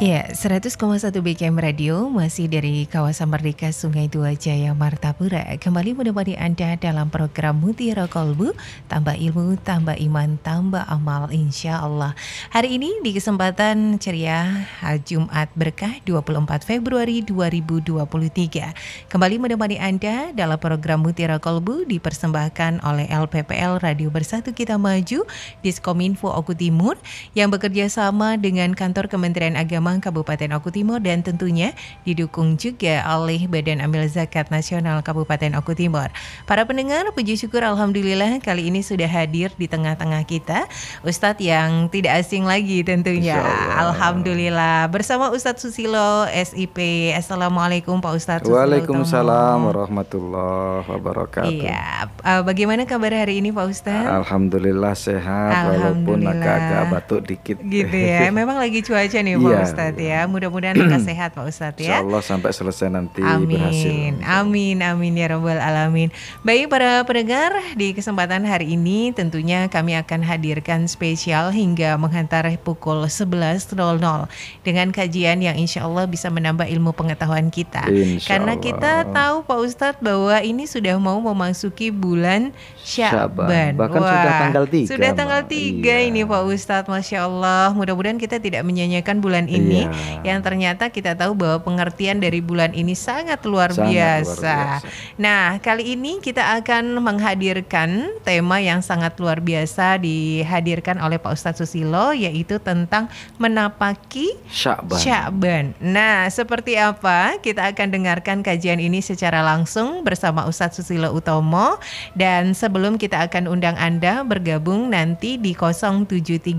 Ya, 100,1 BKM Radio masih dari kawasan Merdeka Sungai Dua Jaya Martapura. Kembali menemani Anda dalam program Mutiara Kolbu, tambah ilmu, tambah iman, tambah amal insya Allah. Hari ini di kesempatan ceria Jumat Berkah 24 Februari 2023. Kembali menemani Anda dalam program Mutiara Kolbu dipersembahkan oleh LPPL Radio Bersatu Kita Maju, Diskominfo Oku Timur yang bekerja sama dengan Kantor Kementerian Agama Kabupaten Oku Timur dan tentunya didukung juga oleh Badan Amil Zakat Nasional Kabupaten Oku Timur. Para pendengar, puji syukur alhamdulillah kali ini sudah hadir di tengah-tengah kita Ustadz yang tidak asing lagi tentunya. Alhamdulillah bersama Ustadz Susilo SIP. Assalamualaikum Pak Ustadz Susilo. Waalaikumsalam warahmatullahi wabarakatuh. Iya, bagaimana kabar hari ini Pak Ustadz? Alhamdulillah sehat, walaupun agak-agak batuk dikit. Gitu ya, memang lagi cuaca nih Pak Ustadz ya. Mudah-mudahan lekas sehat Pak Ustadz ya. Insyaallah sampai selesai nanti amin. Berhasil. Amin ya Rabbal Alamin. Baik para pendengar, di kesempatan hari ini tentunya kami akan hadirkan spesial hingga menghantar pukul 11.00 dengan kajian yang insya Allah bisa menambah ilmu pengetahuan kita. Karena kita tahu Pak Ustadz bahwa ini sudah mau memasuki bulan Sya'ban. Bahkan sudah tanggal 3. Sudah tanggal 3 ini Pak Ustadz, Masya Allah. Mudah-mudahan kita tidak menyanyiakan bulan ini yang ternyata kita tahu bahwa pengertian dari bulan ini sangat luar biasa. Nah, kali ini kita akan menghadirkan tema yang sangat luar biasa dihadirkan oleh Pak Ustadz Susilo, yaitu tentang menapaki Sya'ban. Nah, seperti apa? Kita akan dengarkan kajian ini secara langsung bersama Ustadz Susilo Utomo, dan sebelum kita akan undang Anda bergabung nanti di 0735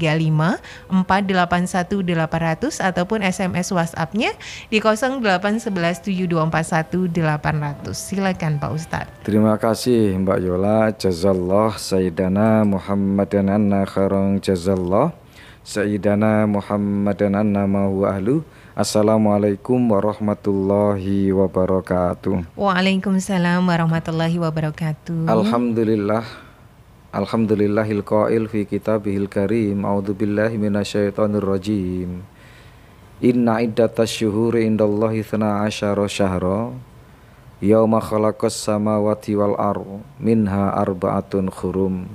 481 800 ataupun SMS WhatsApp-nya di 08117241 800. Silakan Pak Ustadz. Terima kasih Mbak Yola. Jazallah Sayyidana Muhammadan anna khairan jazallah Sayyidana Muhammadan anna ma huwa ahlu. Assalamualaikum warahmatullahi wabarakatuh. Waalaikumsalam warahmatullahi wabarakatuh. Alhamdulillahil qail fi kitabihil karim. A'udzubillahi minasyaitonir rajim. Inna iddatasy syuhuri indallahi 12 syahra yauma khalaqas samawati wal ardh minha arba'atun hurum.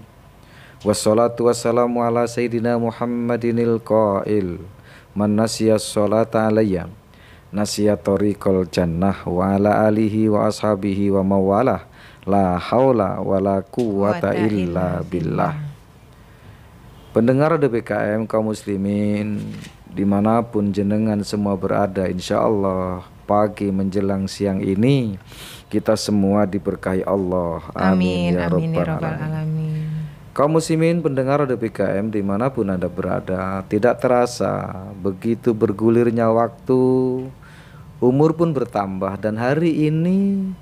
Wassalatu wassalamu ala sayyidina Muhammadinil qail man nasiyas sholata alayya nasiya tariqal jannah wa ala alihi wa ashabihi wa mawalah la haula wala quwata illa billah. Pendengar DBKM kaum muslimin dimanapun jenengan semua berada, insya Allah pagi menjelang siang ini kita semua diberkahi Allah. Amin ya rabbal alamin. Kaum muslimin pendengar DBKM dimanapun Anda berada, tidak terasa begitu bergulirnya waktu, umur pun bertambah, dan hari ini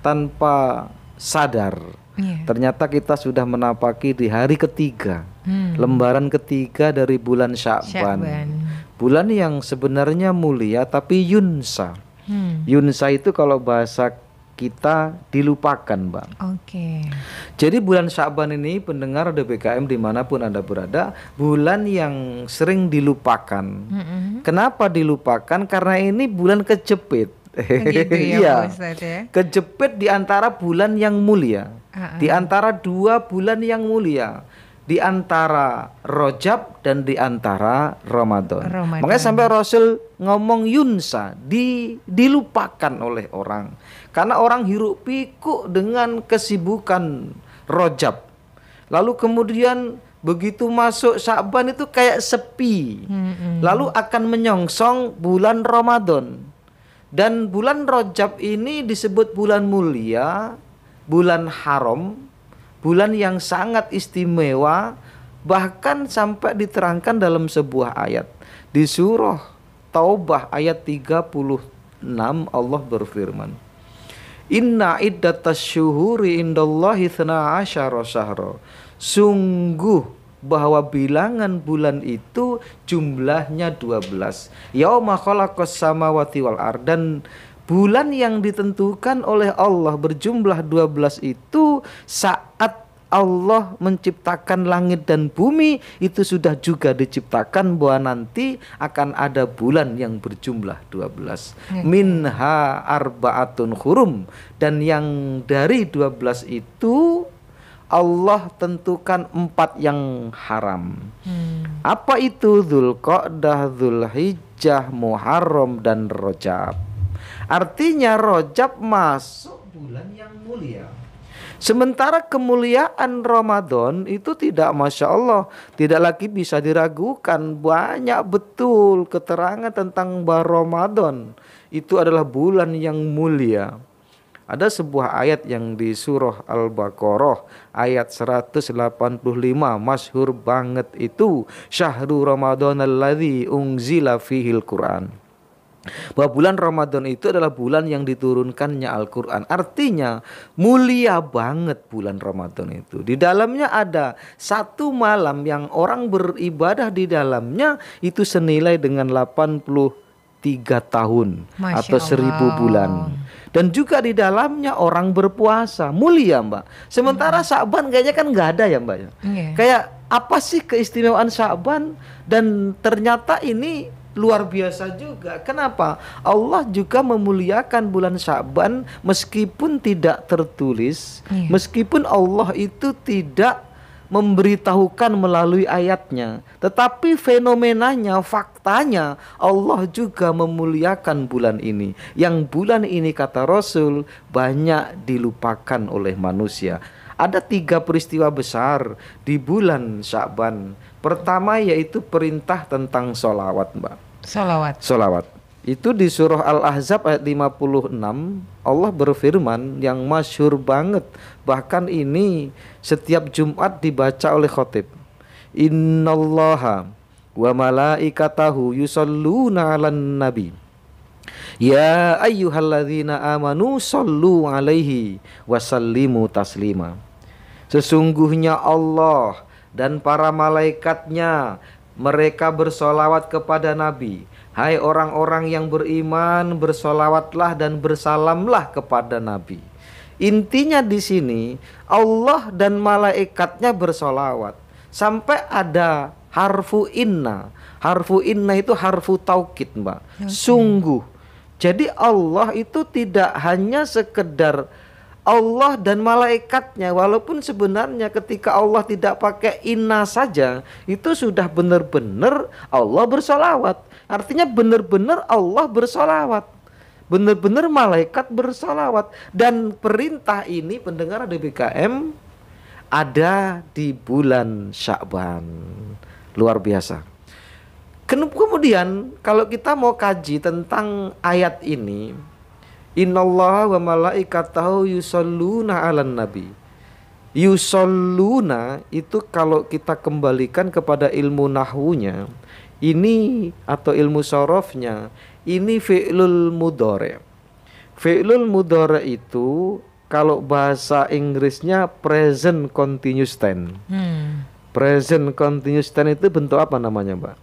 tanpa sadar ternyata kita sudah menapaki di hari ketiga, lembaran ketiga dari bulan Sya'ban. Bulan yang sebenarnya mulia tapi yunsa. Yunsa itu kalau bahasa kita dilupakan, Bang. Jadi bulan Sya'ban ini pendengar DBKM dimanapun Anda berada, bulan yang sering dilupakan. Kenapa dilupakan? Karena ini bulan kejepit. Gitu ya, Pak Ustadz ya? Kejepit di antara bulan yang mulia, di antara dua bulan yang mulia, di antara Rajab dan di antara Ramadan. Makanya sampai Rasul ngomong yunsa, dilupakan oleh orang, karena orang hiruk pikuk dengan kesibukan Rajab. Lalu kemudian begitu masuk Sya'ban itu kayak sepi. Lalu akan menyongsong bulan Ramadan. Dan bulan Rajab ini disebut bulan mulia, bulan haram, bulan yang sangat istimewa, bahkan sampai diterangkan dalam sebuah ayat. Di surah Taubah ayat 36 Allah berfirman, Inna iddatasy syuhuri indallahi 12 syahra. Sungguh bahwa bilangan bulan itu jumlahnya 12. Yauma khalaqas samawati wal ardh, dan bulan yang ditentukan oleh Allah berjumlah 12 itu saat Allah menciptakan langit dan bumi, itu sudah juga diciptakan bahwa nanti akan ada bulan yang berjumlah 12. Minha arba'atun hurum, dan yang dari 12 itu Allah tentukan 4 yang haram. Apa itu? Dzulqa'dah, Dzulhijjah, Muharram, dan Rajab. Artinya Rajab masuk bulan yang mulia. Sementara kemuliaan Ramadan itu tidak, Masya Allah, tidak lagi bisa diragukan. Banyak betul keterangan tentang bahwa Ramadan itu adalah bulan yang mulia. Ada sebuah ayat yang di surah Al-Baqarah ayat 185, masyhur banget itu, Syahrul Ramadan alladzi unzila fihil Quran. Bahwa bulan Ramadan itu adalah bulan yang diturunkannya Al-Quran. Artinya mulia banget bulan Ramadan itu. Di dalamnya ada satu malam yang orang beribadah di dalamnya itu senilai dengan 83 tahun Masya atau 1000 bulan. Dan juga di dalamnya orang berpuasa. Mulia, Mbak. Sementara Sya'ban kayaknya kan nggak ada ya, Mbak. Kayak apa sih keistimewaan Sya'ban? Dan ternyata ini luar biasa juga. Kenapa? Allah juga memuliakan bulan Sya'ban meskipun tidak tertulis, meskipun Allah itu tidak memberitahukan melalui ayatnya, tetapi fenomenanya, faktanya Allah juga memuliakan bulan ini. Yang bulan ini kata Rasul banyak dilupakan oleh manusia. Ada 3 peristiwa besar di bulan Sya'ban. Pertama yaitu perintah tentang sholawat, Mbak. Sholawat. Itu di surah Al-Ahzab ayat 56 Allah berfirman yang masyhur banget, bahkan ini setiap Jumat dibaca oleh khotib. Innallaha wa malaikatahu yusholluna 'alan nabi ya ayyuhalladzina amanu shollu 'alaihi wasallimu taslima. Sesungguhnya Allah dan para malaikatnya mereka bersolawat kepada Nabi. Hai orang-orang yang beriman, bersolawatlah dan bersalamlah kepada Nabi. Intinya di sini Allah dan malaikatnya bersolawat. Sampai ada harfu inna. Harfu inna itu harfu taukid, Mbak. Sungguh. Jadi Allah itu tidak hanya sekedar Allah dan malaikatnya, walaupun sebenarnya ketika Allah tidak pakai inna saja, itu sudah benar-benar Allah bersolawat. Artinya benar-benar Allah bersolawat, benar-benar malaikat bersolawat. Dan perintah ini pendengar DBKM ada di bulan Sya'ban. Luar biasa. Kemudian kalau kita mau kaji tentang ayat ini, Innallaha wa malaikatahu yusholluna 'alan nabi. Yusholluna itu kalau kita kembalikan kepada ilmu nahwunya, ini atau ilmu sorofnya, ini fi'lul mudhari'. Fi'lul mudhari' itu kalau bahasa Inggrisnya present continuous tense. Present continuous tense itu bentuk apa namanya, Mbak?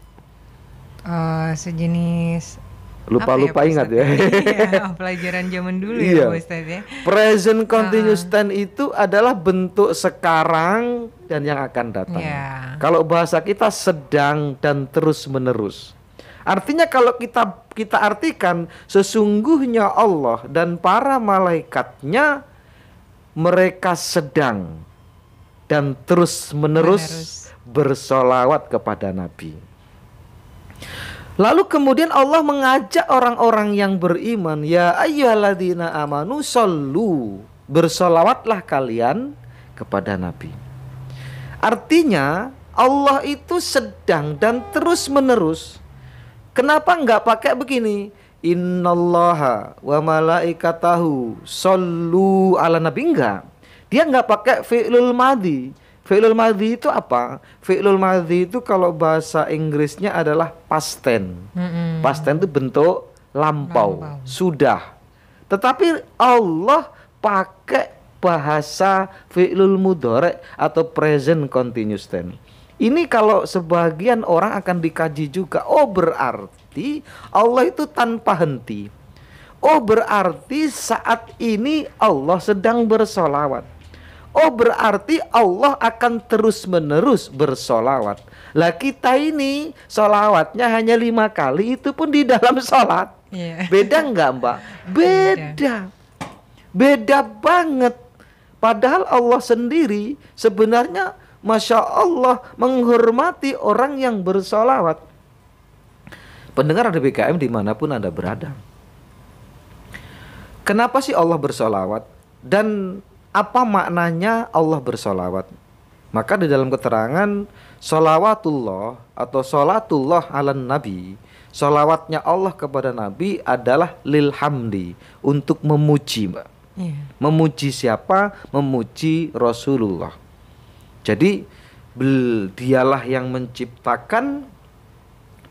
Sejenis lupa ingat ya. Iya, pelajaran zaman dulu ya, Ustaz ya. Present continuous tense itu adalah bentuk sekarang dan yang akan datang. Kalau bahasa kita sedang dan terus menerus. Artinya kalau kita artikan sesungguhnya Allah dan para malaikatnya mereka sedang dan terus menerus bersolawat kepada Nabi. Lalu kemudian Allah mengajak orang-orang yang beriman, ya ayyuhalladzina amanu shollu, bersolawatlah kalian kepada Nabi. Artinya Allah itu sedang dan terus menerus. Kenapa enggak pakai begini? Innallaha wa malaikatahu shollu ala nabi, enggak. Dia enggak pakai fi'lul madhi. Fi'lul madhi itu apa? Fi'lul madhi itu kalau bahasa Inggrisnya adalah past tense. Past tense itu bentuk lampau. Sudah. Tetapi Allah pakai bahasa fi'lul mudhari' atau present continuous tense. Ini kalau sebagian orang akan dikaji juga. Oh, berarti Allah itu tanpa henti. Oh, berarti saat ini Allah sedang bersolawat. Oh berarti Allah akan terus-menerus bersolawat. Lah kita ini solawatnya hanya 5 kali, itu pun di dalam sholat. Beda nggak Mbak? Beda. Beda banget. Padahal Allah sendiri sebenarnya Masya Allah menghormati orang yang bersolawat. Pendengar Radio BKM dimanapun Anda berada, kenapa sih Allah bersolawat? Dan apa maknanya Allah bersolawat? Maka di dalam keterangan solawatullah atau solatullah ala nabi, solawatnya Allah kepada Nabi adalah lil hamdi, untuk memuji Mbak. Memuji siapa? Memuji Rasulullah. Jadi dialah yang menciptakan,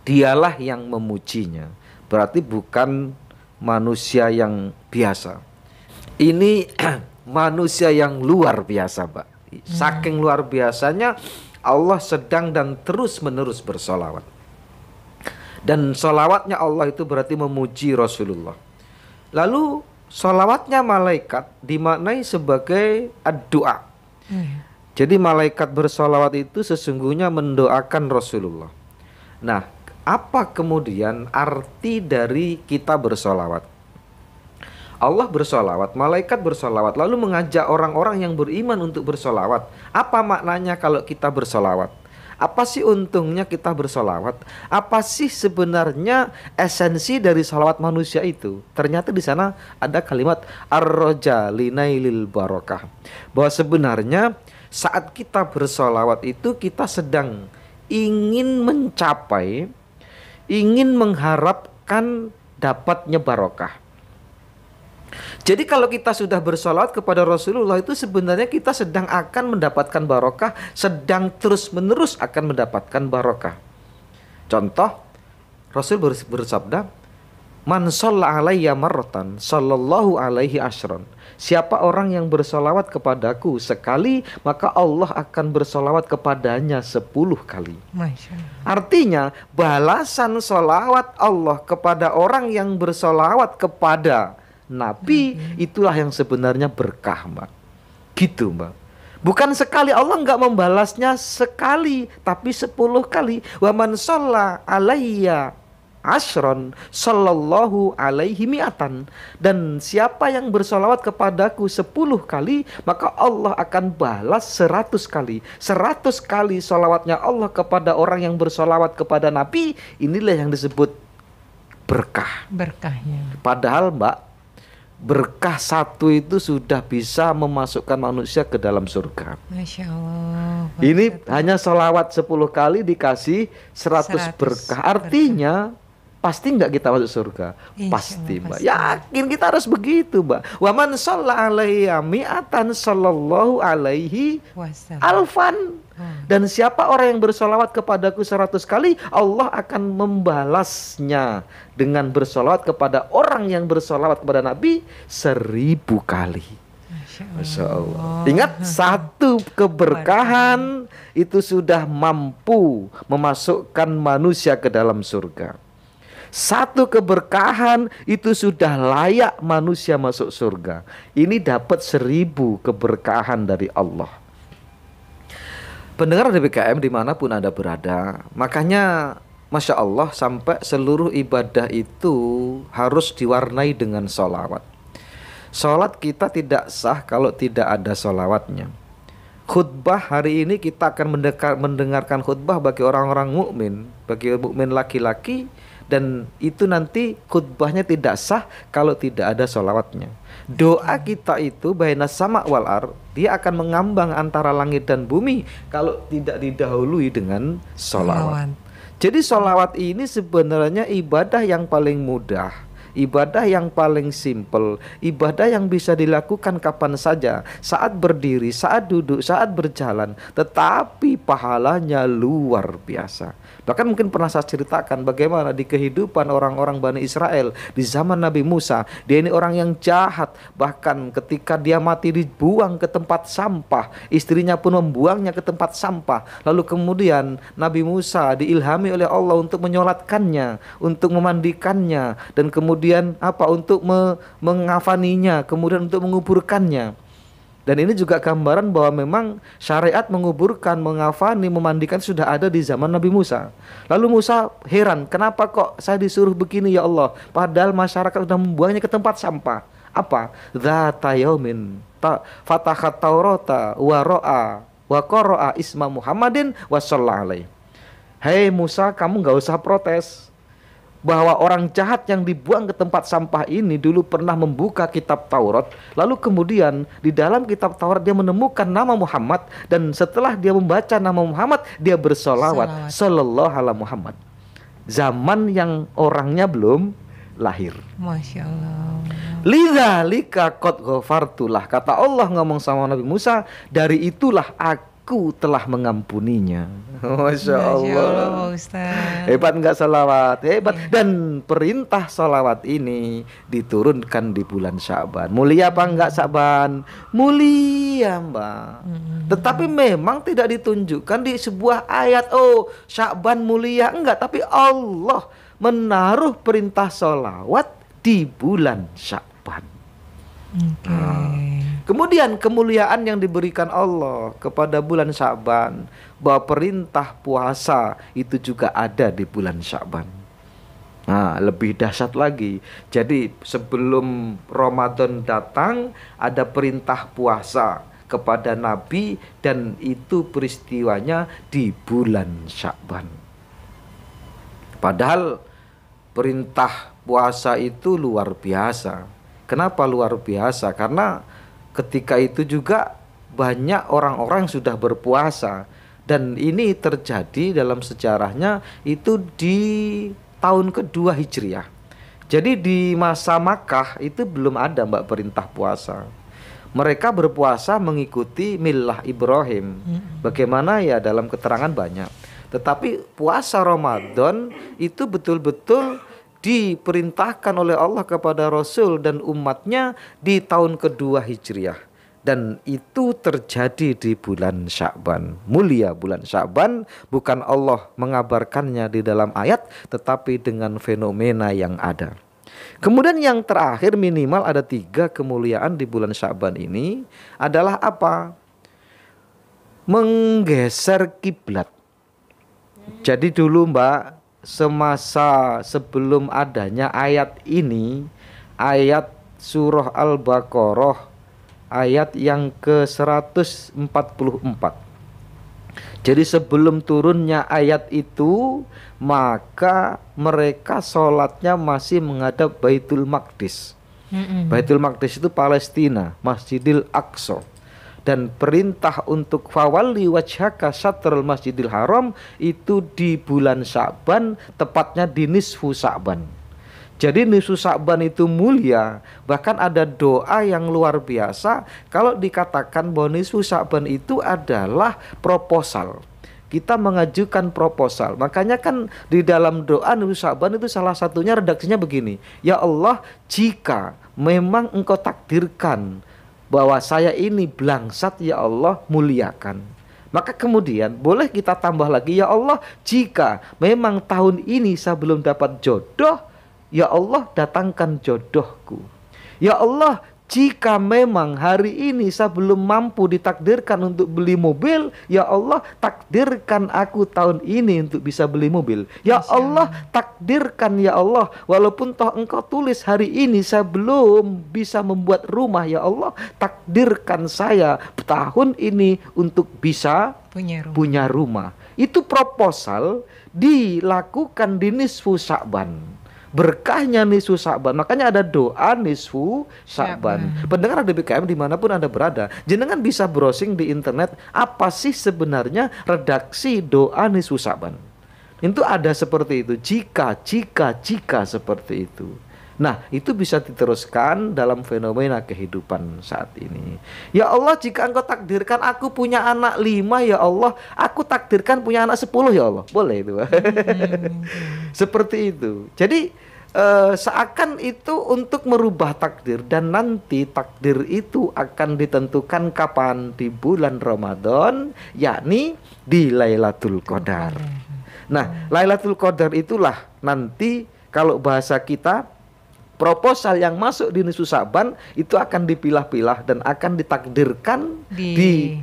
dialah yang memujinya. Berarti bukan manusia yang biasa. Ini manusia yang luar biasa Mbak. Saking luar biasanya Allah sedang dan terus menerus bersolawat. Dan solawatnya Allah itu berarti memuji Rasulullah. Lalu solawatnya malaikat dimaknai sebagai doa. Jadi malaikat bersolawat itu sesungguhnya mendoakan Rasulullah. Nah, apa kemudian arti dari kita bersolawat? Allah bersolawat, malaikat bersolawat, lalu mengajak orang-orang yang beriman untuk bersolawat. Apa maknanya kalau kita bersolawat? Apa sih untungnya kita bersolawat? Apa sih sebenarnya esensi dari solawat manusia itu? Ternyata di sana ada kalimat ar-roja linailil barokah, bahwa sebenarnya saat kita bersolawat itu kita sedang ingin mencapai, ingin mengharapkan dapatnya barokah. Jadi kalau kita sudah bersolawat kepada Rasulullah itu sebenarnya kita sedang akan mendapatkan barokah, sedang terus-menerus akan mendapatkan barokah. Contoh, Rasul bersabda, man shalla alayya marratan sallallahu alaihi asyran. Siapa orang yang bersolawat kepadaku sekali, maka Allah akan bersolawat kepadanya 10 kali. Artinya balasan solawat Allah kepada orang yang bersolawat kepada Nabi itulah yang sebenarnya berkah Mbak. Gitu Mbak. Bukan sekali, Allah nggak membalasnya sekali, tapi 10 kali. Wa man shalla alayya asyron sallallahu alaihi mi'atan. Dan siapa yang bersolawat kepadaku 10 kali, maka Allah akan balas 100 kali. 100 kali solawatnya Allah kepada orang yang bersolawat kepada Nabi, inilah yang disebut berkah. Berkahnya. Padahal Mbak, berkah satu itu sudah bisa memasukkan manusia ke dalam surga. Masya Allah. Ini hanya sholawat 10 kali dikasih 100 berkah. Artinya pasti nggak kita masuk surga? Pasti Mbak. Yakin kita harus begitu Mbak. Wa man shalla alaiya mi'atan sallallahu alaihi alfan. Dan siapa orang yang bersolawat kepadaku 100 kali, Allah akan membalasnya dengan bersolawat kepada orang yang bersolawat kepada Nabi 1000 kali. Masya Allah. Ingat, satu keberkahan itu sudah mampu memasukkan manusia ke dalam surga. Satu keberkahan itu sudah layak manusia masuk surga. Ini dapat 1000 keberkahan dari Allah. Pendengar dari BKM dimanapun Anda berada, makanya Masya Allah sampai seluruh ibadah itu harus diwarnai dengan sholawat. Sholat kita tidak sah kalau tidak ada sholawatnya. Khutbah hari ini kita akan mendengarkan khutbah bagi orang-orang mukmin, bagi mukmin laki-laki, dan itu nanti khutbahnya tidak sah kalau tidak ada sholawatnya. Doa kita itu baina sama wal ar, dia akan mengambang antara langit dan bumi kalau tidak didahului dengan sholawat. Jadi sholawat ini sebenarnya ibadah yang paling mudah, ibadah yang paling simple, ibadah yang bisa dilakukan kapan saja, saat berdiri, saat duduk, saat berjalan, tetapi pahalanya luar biasa. Bahkan mungkin pernah saya ceritakan bagaimana di kehidupan orang-orang Bani Israel di zaman Nabi Musa. Dia ini orang yang jahat, bahkan ketika dia mati dibuang ke tempat sampah, istrinya pun membuangnya ke tempat sampah. Lalu kemudian Nabi Musa diilhami oleh Allah untuk menyolatkannya, untuk memandikannya, dan kemudian untuk mengafaninya, kemudian untuk menguburkannya. Dan ini juga gambaran bahwa memang syariat menguburkan, mengafani, memandikan sudah ada di zaman Nabi Musa. Lalu Musa heran, kenapa kok saya disuruh begini ya Allah? Padahal masyarakat sudah membuangnya ke tempat sampah. Apa? Dzata yaumin fatahat Taurata wa ra'a wa qara'a isma Muhammadin wa sallallahu alaihi. Hei Musa, kamu nggak usah protes bahwa orang jahat yang dibuang ke tempat sampah ini dulu pernah membuka kitab Taurat, lalu kemudian di dalam kitab Taurat dia menemukan nama Muhammad, dan setelah dia membaca nama Muhammad dia bersolawat sallallahu ala Muhammad, zaman yang orangnya belum lahir. Masya Allah. Lidzalika qad ghafartulah, kata Allah ngomong sama Nabi Musa, dari itulah aku telah mengampuninya. Masya Allah. Ustaz. Hebat nggak salawat? Hebat. Dan perintah salawat ini diturunkan di bulan Sya'ban. Mulia apa enggak Sya'ban? Mulia, Mbak. Tetapi memang tidak ditunjukkan di sebuah ayat, oh Sya'ban mulia, enggak. Tapi Allah menaruh perintah salawat di bulan Sya'ban. Kemudian kemuliaan yang diberikan Allah kepada bulan Sya'ban, bahwa perintah puasa itu juga ada di bulan Sya'ban. Nah, lebih dahsyat lagi. Jadi sebelum Ramadan datang ada perintah puasa kepada Nabi, dan itu peristiwanya di bulan Sya'ban. Padahal perintah puasa itu luar biasa. Kenapa luar biasa? Karena ketika itu juga banyak orang-orang yang sudah berpuasa, dan ini terjadi dalam sejarahnya itu di tahun kedua Hijriah. Jadi di masa Makkah itu belum ada, Mbak, perintah puasa. Mereka berpuasa mengikuti millah Ibrahim. Bagaimana ya, dalam keterangan banyak. Tetapi puasa Ramadan itu betul-betul diperintahkan oleh Allah kepada Rasul dan umatnya di tahun kedua Hijriah, dan itu terjadi di bulan Sya'ban. Mulia bulan Sya'ban, bukan Allah mengabarkannya di dalam ayat, tetapi dengan fenomena yang ada. Kemudian yang terakhir, minimal ada 3 kemuliaan di bulan Sya'ban ini adalah apa? Menggeser kiblat. Jadi dulu, Mbak, semasa sebelum adanya ayat ini, ayat surah Al-Baqarah ayat yang ke-144. Jadi sebelum turunnya ayat itu, maka mereka sholatnya masih menghadap Baitul Maqdis. Baitul Maqdis itu Palestina, Masjidil Aqsa. Dan perintah untuk fawalli wajhaka syatrul Masjidil Haram itu di bulan Sya'ban, tepatnya di nisfu Sya'ban. Jadi nisfu Sya'ban itu mulia. Bahkan ada doa yang luar biasa kalau dikatakan bahwa nisfu Sya'ban itu adalah proposal. Kita mengajukan proposal. Makanya kan di dalam doa nisfu Sya'ban itu salah satunya redaksinya begini: ya Allah, jika memang Engkau takdirkan bahwa saya ini blangsat, ya Allah, muliakan. Maka kemudian boleh kita tambah lagi, ya Allah, jika memang tahun ini saya belum dapat jodoh, ya Allah, datangkan jodohku. Ya Allah, jika memang hari ini saya belum mampu ditakdirkan untuk beli mobil, ya Allah, takdirkan aku tahun ini untuk bisa beli mobil. Ya Allah, takdirkan, ya Allah, walaupun toh Engkau tulis hari ini saya belum bisa membuat rumah, ya Allah, takdirkan saya tahun ini untuk bisa punya rumah. Itu proposal dilakukan di nisfu Sya'ban. Berkahnya nisfu Sya'ban, makanya ada doa nisfu Sya'ban. Pendengar DBKM dimanapun Anda berada, jenengan bisa browsing di internet, apa sih sebenarnya redaksi doa nisfu Sya'ban. Itu ada seperti itu, jika seperti itu. Nah, itu bisa diteruskan dalam fenomena kehidupan saat ini. Ya Allah, jika Engkau takdirkan aku punya anak 5, ya Allah, aku takdirkan punya anak 10, ya Allah. Boleh itu. Seperti itu. Jadi seakan itu untuk merubah takdir, dan nanti takdir itu akan ditentukan kapan? Di bulan Ramadan, yakni di Lailatul Qadar. Nah, Lailatul Qadar itulah nanti kalau bahasa kita proposal yang masuk di nisfu Sya'ban itu akan dipilah-pilah dan akan ditakdirkan di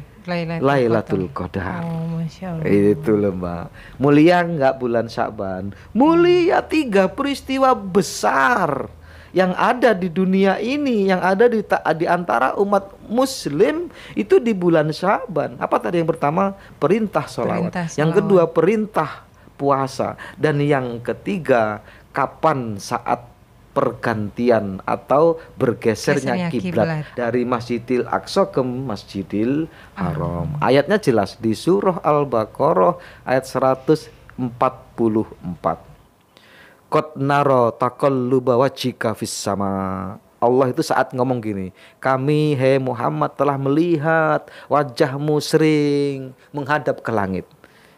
Lailatul Qadar. Oh, Masya Allah. Itu loh Mbak. Mulia nggak bulan Sya'ban? Mulia 3 peristiwa besar yang ada di dunia ini, yang ada di antara umat muslim itu di bulan Sya'ban. Apa tadi yang pertama? Perintah sholawat. Yang kedua perintah puasa. Dan yang ketiga kapan saat pergantian atau bergesernya kiblat dari Masjidil Aqsa ke Masjidil Haram. Ayatnya jelas di surah Al-Baqarah ayat 144. Qad naro taqalluba wajhika fis sama. Allah itu saat ngomong gini, kami Muhammad telah melihat wajahmu sering menghadap ke langit.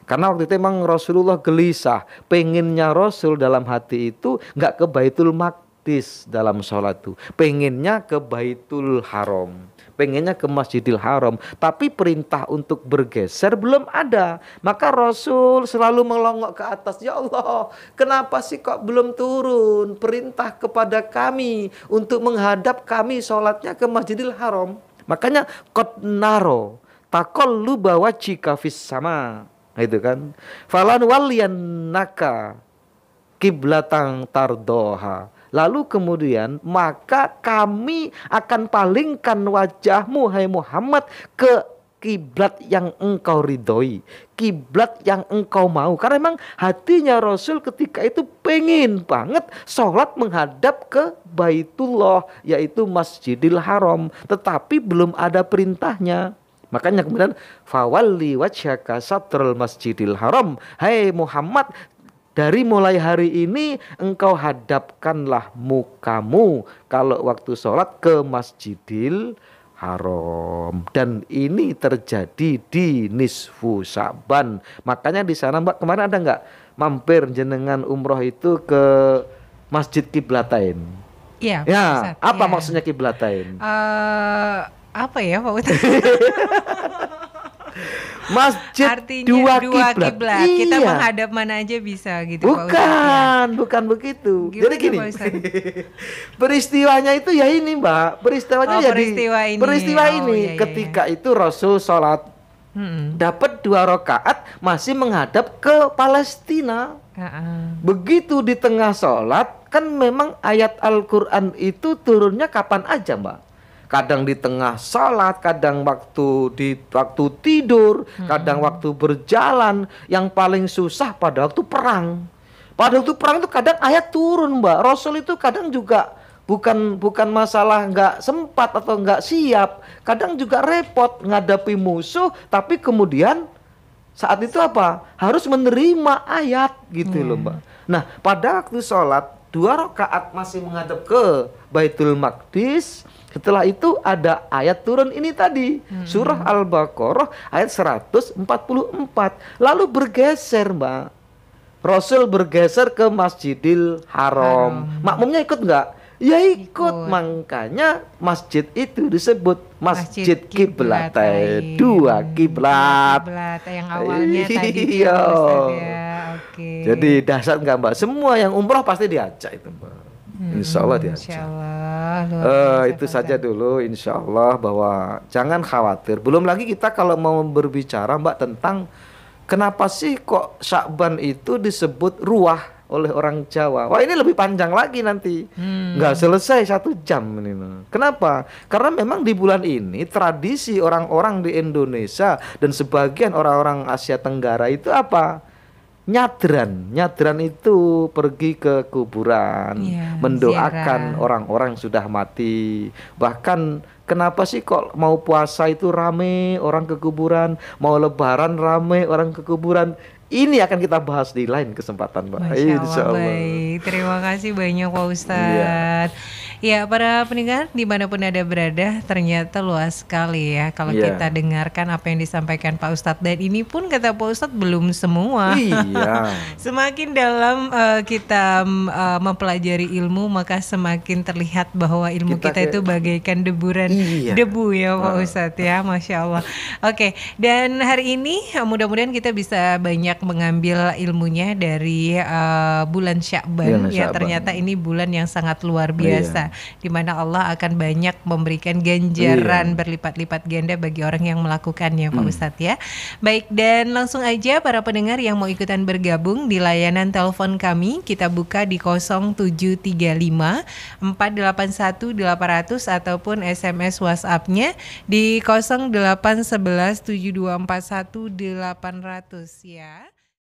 Karena waktu itu memang Rasulullah gelisah, pengennya Rasul dalam hati itu nggak ke Baitul Maqdis dalam sholat itu, pengennya ke Baitul Haram, pengennya ke Masjidil Haram, tapi perintah untuk bergeser belum ada. Maka Rasul selalu melongok ke atas, ya Allah, kenapa sih kok belum turun perintah kepada kami untuk menghadap kami sholatnya ke Masjidil Haram. Makanya qad naro taqalluba wajhika fis sama. Itu kan, falan waliyannaka kiblatan tardoha. Lalu kemudian maka kami akan palingkan wajahmu hai Muhammad ke kiblat yang engkau ridhoi, kiblat yang engkau mau. Karena memang hatinya Rasul ketika itu pengen banget sholat menghadap ke Baitullah, yaitu Masjidil Haram, tetapi belum ada perintahnya. Makanya kemudian fawalli wajhaka satrul Masjidil Haram. Hai Muhammad, dari mulai hari ini engkau hadapkanlah mukamu kalau waktu sholat ke Masjidil Haram. Dan ini terjadi di nisfu Sya'ban. Makanya di sana Mbak, kemarin ada nggak mampir jenengan umroh itu ke Masjid Qiblatain? Iya. Ya, apa maksudnya Qiblatain? Apa ya Pak Ustadz? Masjid artinya dua kiblat. Iya. Kita menghadap mana aja bisa gitu bukan, Pak Ustadz, ya? Bukan begitu. Gimana, jadi gini, peristiwanya itu ya ini Mbak, peristiwanya peristiwa ini. Ketika itu Rasul sholat dapat 2 rakaat masih menghadap ke Palestina. Begitu di tengah sholat, kan memang ayat Al-Quran itu turunnya kapan aja Mbak. Kadang di tengah salat, kadang waktu tidur, kadang waktu berjalan. Yang paling susah pada waktu perang. Pada waktu perang itu kadang ayat turun Mbak. Rasul itu kadang juga bukan masalah nggak sempat atau nggak siap. Kadang juga repot ngadapi musuh, tapi kemudian saat itu apa? Harus menerima ayat gitu loh Mbak. Nah pada waktu sholat 2 rakaat masih menghadap ke Baitul Maqdis. Setelah itu ada ayat turun ini tadi, surah Al-Baqarah ayat 144. Lalu bergeser Mbak, Rasul bergeser ke Masjidil Haram. Makmumnya ikut nggak? Ya ikut. Makanya masjid itu disebut Masjid Qiblatain, 2 kiblat. Yang awalnya tadi ya. Oke. Jadi dahsyat nggak Mbak? Semua yang umroh pasti diajak itu Mbak. Insya Allah diajak. Insya Allah, itu saja dulu insya Allah, bahwa jangan khawatir. Belum lagi kita kalau mau berbicara Mbak tentang kenapa sih kok Sya'ban itu disebut ruah oleh orang Jawa. Wah ini lebih panjang lagi nanti, nggak selesai 1 jam ini. Kenapa? Karena memang di bulan ini tradisi orang-orang di Indonesia dan sebagian orang-orang Asia Tenggara itu apa? Nyadran itu pergi ke kuburan, mendoakan orang-orang sudah mati. Bahkan kenapa sih kok mau puasa itu rame orang ke kuburan, mau lebaran rame orang ke kuburan? Ini akan kita bahas di lain kesempatan Mbak. Masya Allah, baik. Terima kasih banyak Pak Ustadz. Ya, para pendengar dimanapun Anda berada, ternyata luas sekali ya kalau Iya. kita dengarkan apa yang disampaikan Pak Ustadz. Dan ini pun kata Pak Ustadz belum semua. Iya. Semakin dalam kita mempelajari ilmu, maka semakin terlihat bahwa ilmu kita itu bagaikan deburan debu ya Pak Ustadz ya, Masya Allah. Oke, dan hari ini mudah-mudahan kita bisa banyak mengambil ilmunya dari bulan Sya'ban. Ya, ternyata ini bulan yang sangat luar biasa, di mana Allah akan banyak memberikan ganjaran berlipat-lipat ganda bagi orang yang melakukannya Pak Ustadz ya. Baik, dan langsung aja para pendengar yang mau ikutan bergabung di layanan telepon kami, kita buka di 0735 481 800 ataupun SMS WhatsApp-nya di 0811 7241 800 ya.